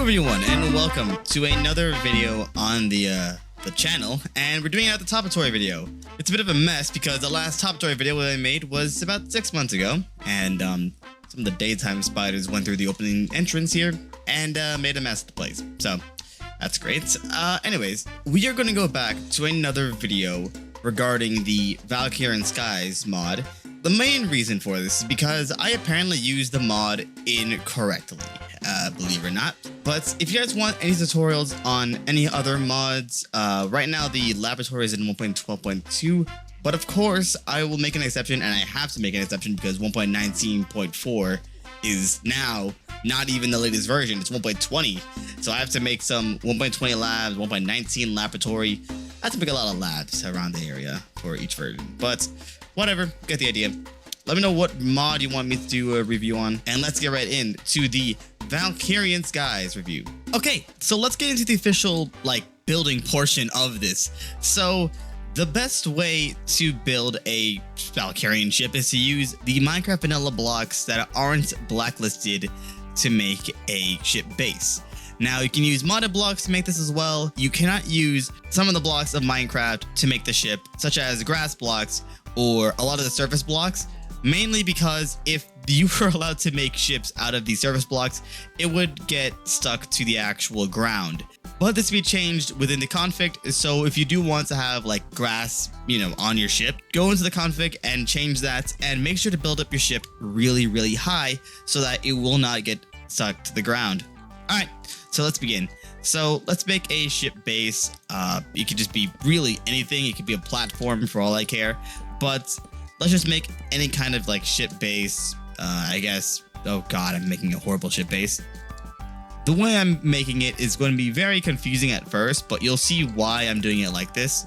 everyone, and welcome to another video on the channel, and we're doing it at the Topatory video. It's a bit of a mess because the last Topatory video that I made was about 6 months ago, and some of the daytime spiders went through the opening entrance here and made a mess of the place. So that's great. Anyways, we are going to go back to another video regarding the Valkyrien Skies mod. The main reason for this is because I apparently used the mod incorrectly, believe it or not. But if you guys want any tutorials on any other mods, right now the laboratory is in 1.12.2, but of course I will make an exception, and I have to make an exception because 1.19.4 is now not even the latest version, it's 1.20. So I have to make some 1.20 labs, 1.19 laboratory. I have to make a lot of labs around the area for each version, but whatever, get the idea. Let me know what mod you want me to do a review on, and let's get right into the Valkyrien Skies review. Okay, so let's get into the official, building portion of this. So, the best way to build a Valkyrien ship is to use the Minecraft vanilla blocks that aren't blacklisted to make a ship base. Now, you can use modded blocks to make this as well. You cannot use some of the blocks of Minecraft to make the ship, such as grass blocks or a lot of the surface blocks, mainly because if you were allowed to make ships out of these surface blocks, it would get stuck to the actual ground. But this will be changed within the config, so if you do want to have grass, on your ship, go into the config and change that, and make sure to build up your ship really, really high so that it will not get stuck to the ground. Alright, so let's begin. So let's make a ship base. It could just be really anything. It could be a platform for all I care, but let's just make any kind of ship base, I guess. Oh god, I'm making a horrible ship base. The way I'm making it is going to be very confusing at first, but you'll see why I'm doing it like this.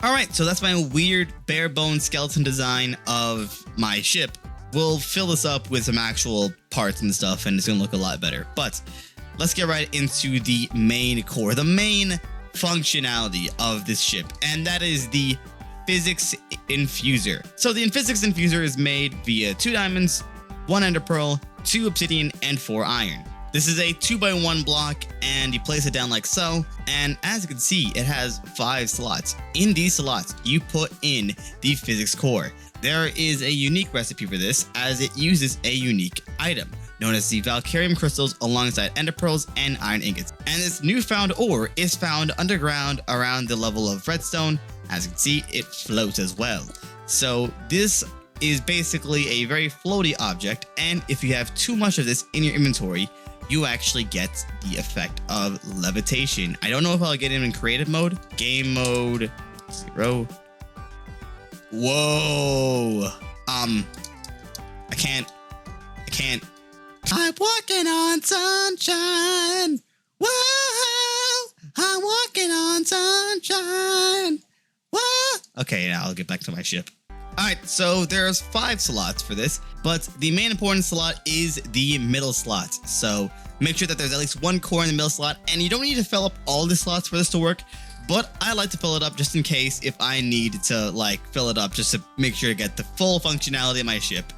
Alright, so that's my weird bare bones skeleton design of my ship. We'll fill this up with some actual parts and stuff, and it's going to look a lot better. But let's get right into the main core, the main functionality of this ship, and that is the physics infuser. So the physics infuser is made via 2 diamonds, 1 ender pearl, 2 obsidian, and 4 iron. This is a 2x1 block, and you place it down like so, and as you can see, it has 5 slots. In these slots, you put in the physics core. There is a unique recipe for this, as it uses a unique item, known as the Valkyrium crystals alongside ender pearls and iron ingots. And this newfound ore is found underground around the level of redstone. As you can see, it floats as well. So this is basically a very floaty object, and if you have too much of this in your inventory, you actually get the effect of levitation. I don't know if I'll get him in creative mode. Game mode 0. Whoa. I can't. I'm walking on sunshine. Whoa. I'm walking on sunshine. Whoa. Okay, now I'll get back to my ship. Alright, so there's 5 slots for this, but the main important slot is the middle slot. So make sure that there's at least 1 core in the middle slot, and you don't need to fill up all the slots for this to work, but I like to fill it up just in case if I need to fill it up just to make sure to get the full functionality of my ship.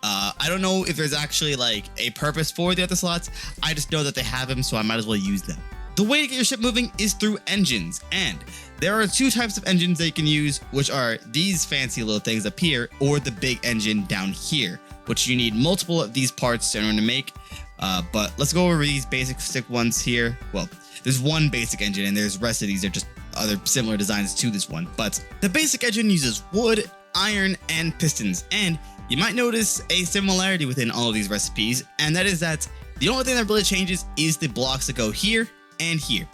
I don't know if there's actually a purpose for the other slots. I just know that they have them, so I might as well use them. The way to get your ship moving is through engines, and there are 2 types of engines that you can use, which are these fancy little things up here, or the big engine down here, which you need multiple of these parts in order to make. But let's go over these basic ones here. Well, there's one basic engine, and there's the rest of these are just other similar designs to this one. But the basic engine uses wood, iron, and pistons, and you might notice a similarity within all of these recipes, and that is that the only thing that really changes is the blocks that go here and here.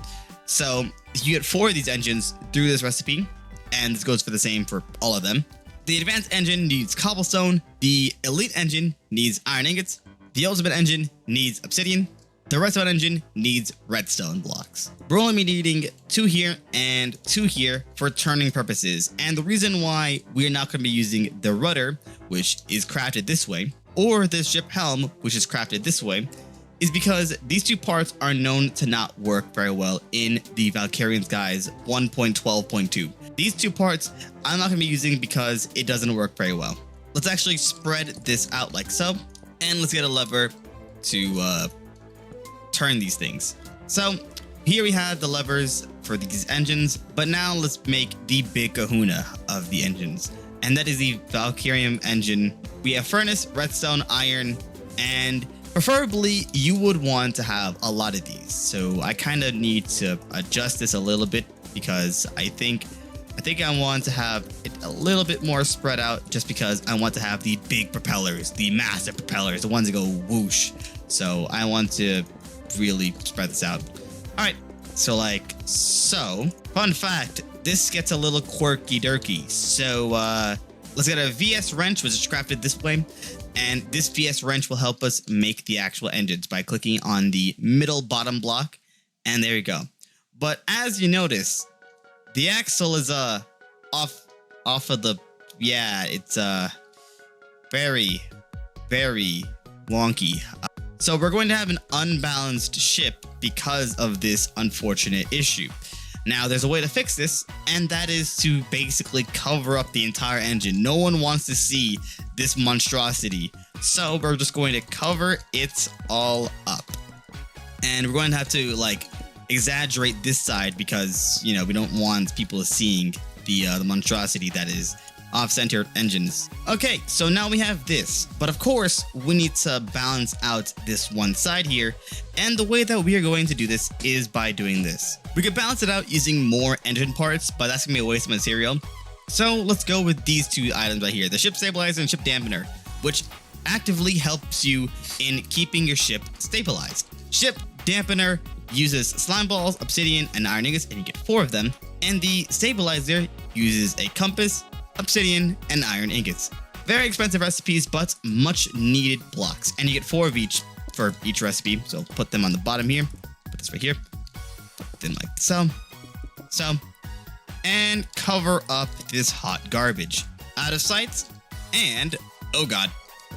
So you get 4 of these engines through this recipe, and this goes for the same for all of them. The advanced engine needs cobblestone, the elite engine needs iron ingots, the ultimate engine needs obsidian, the redstone engine needs redstone blocks. We're only needing 2 here and 2 here for turning purposes, and the reason why we're not going to be using the rudder, which is crafted this way, or this ship helm, which is crafted this way, is because these two parts are known to not work very well in the Valkyrien Skies 1.12.2. These two parts I'm not going to be using because it doesn't work very well. Let's actually spread this out like so, and let's get a lever to turn these things. So here we have the levers for these engines, but now let's make the big kahuna of the engines, and that is the Valkyrien engine. We have furnace, redstone, iron, and preferably you would want to have a lot of these. So I kind of need to adjust this a little bit because I think I want to have it a little bit more spread out, just because I want to have the big propellers, the massive propellers, the ones that go whoosh. So I want to really spread this out. All right, so like so. Fun fact, this gets a little quirky dirky. So let's get a VS wrench, which is crafted this way. And this VS wrench will help us make the actual engines by clicking on the middle bottom block. And there you go. But as you notice, the axle is off of the, yeah, it's very wonky. So we're going to have an unbalanced ship because of this unfortunate issue. Now there's a way to fix this, and that is to basically cover up the entire engine. No one wants to see this monstrosity, so we're just going to cover it all up. And we're going to have to like exaggerate this side because, you know, we don't want people seeing the monstrosity that is off-center engines. Okay, so now we have this, but of course we need to balance out this one side here, and the way that we are going to do this is by doing this. We could balance it out using more engine parts, but that's gonna be a waste of material. So let's go with these two items right here, the ship stabilizer and ship dampener, which actively helps you in keeping your ship stabilized. Ship dampener uses slime balls, obsidian, and iron ingots, and you get 4 of them, and the stabilizer uses a compass, obsidian, and iron ingots. Very expensive recipes, but much needed blocks, and you get 4 of each for each recipe. So put them on the bottom here, put this right here, put them like so, and cover up this hot garbage. Out of sight, and oh god,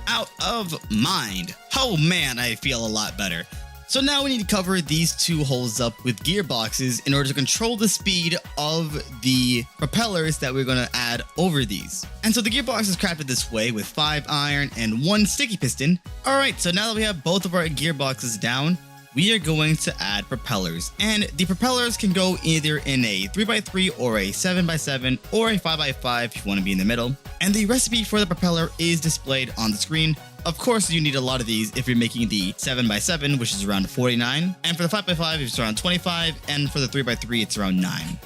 out of mind. Oh man, I feel a lot better. So now we need to cover these 2 holes up with gearboxes in order to control the speed of the propellers that we're going to add over these. And so the gearbox is crafted this way with 5 iron and 1 sticky piston. Alright, so now that we have both of our gearboxes down, we are going to add propellers. And the propellers can go either in a 3x3 or a 7x7 or a 5x5 if you want to be in the middle. And the recipe for the propeller is displayed on the screen. Of course, you need a lot of these if you're making the 7x7, which is around 49. And for the 5x5, it's around 25. And for the 3x3, it's around 9.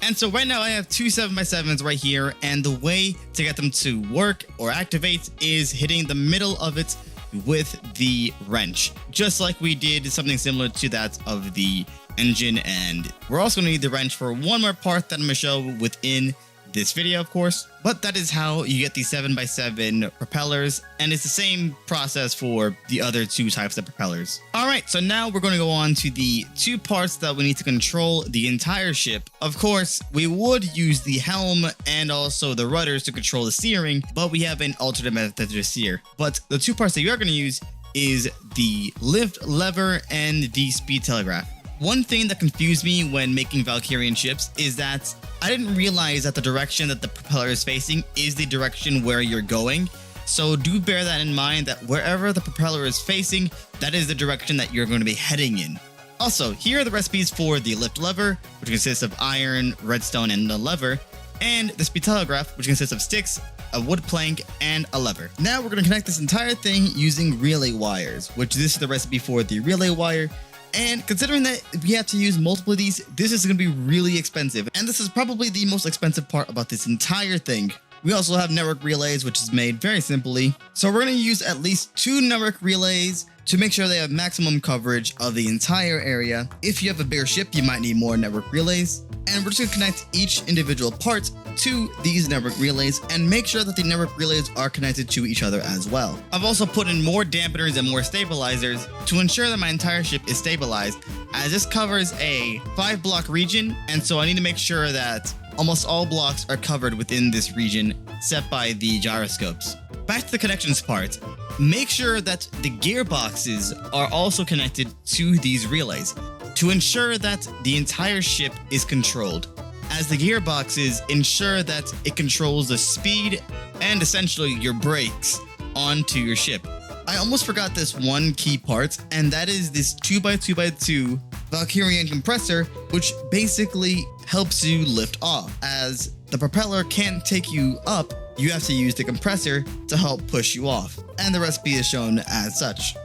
And so right now I have 2 7x7s right here, and the way to get them to work or activate is hitting the middle of it with the wrench, just like we did something similar to that of the engine. And we're also going to need the wrench for one more part that I'm going to show within this video, of course, but that is how you get the 7x7 propellers, and it's the same process for the other 2 types of propellers. All right, so now we're going to go on to the 2 parts that we need to control the entire ship. Of course, we would use the helm and also the rudders to control the steering, but we have an alternate method to steer. But the 2 parts that you are going to use is the lift lever and the speed telegraph. One thing that confused me when making Valkyrien ships is that I didn't realize that the direction that the propeller is facing is the direction where you're going. So do bear that in mind, that wherever the propeller is facing, that is the direction that you're going to be heading in. Also, here are the recipes for the lift lever, which consists of iron, redstone, and a lever, and the speed telegraph, which consists of sticks, a wood plank, and a lever. Now we're going to connect this entire thing using relay wires, which this is the recipe for the relay wire. And considering that we have to use multiple of these, this is going to be really expensive. And this is probably the most expensive part about this entire thing. We also have network relays, which is made very simply. So we're going to use at least 2 network relays to make sure they have maximum coverage of the entire area. If you have a bigger ship, you might need more network relays. And we're just going to connect each individual part to these network relays and make sure that the network relays are connected to each other as well. I've also put in more dampeners and more stabilizers to ensure that my entire ship is stabilized, as this covers a 5-block region, and so I need to make sure that almost all blocks are covered within this region set by the gyroscopes. Back to the connections part. Make sure that the gearboxes are also connected to these relays to ensure that the entire ship is controlled, as the gearboxes ensure that it controls the speed and essentially your brakes onto your ship. I almost forgot this one key part, and that is this 2x2x2 Valkyrien compressor, which basically helps you lift off. As the propeller can't take you up, you have to use the compressor to help push you off, and the recipe is shown as such.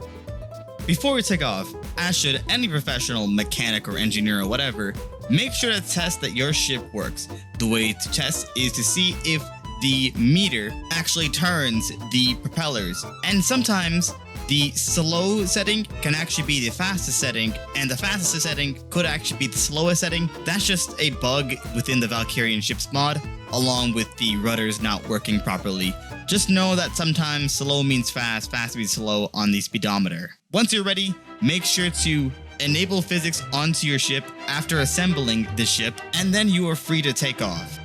Before we take off, as should any professional mechanic or engineer or whatever, make sure to test that your ship works. The way to test is to see if the meter actually turns the propellers, and sometimes the slow setting can actually be the fastest setting, and the fastest setting could actually be the slowest setting. That's just a bug within the Valkyrien Skies Mod, along with the rudders not working properly. Just know that sometimes slow means fast, fast means slow on the speedometer. Once you're ready, make sure to enable physics onto your ship after assembling the ship, and then you are free to take off.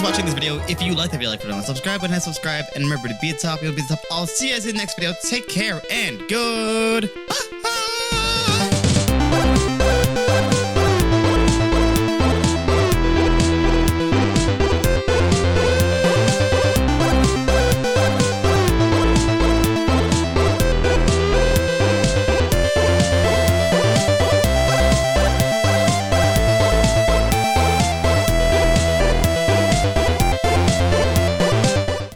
Watching this video. If you like the video, click on the subscribe button and subscribe, and remember to be at the top, you'll be at the top. I'll see you guys in the next video. Take care and goodbye.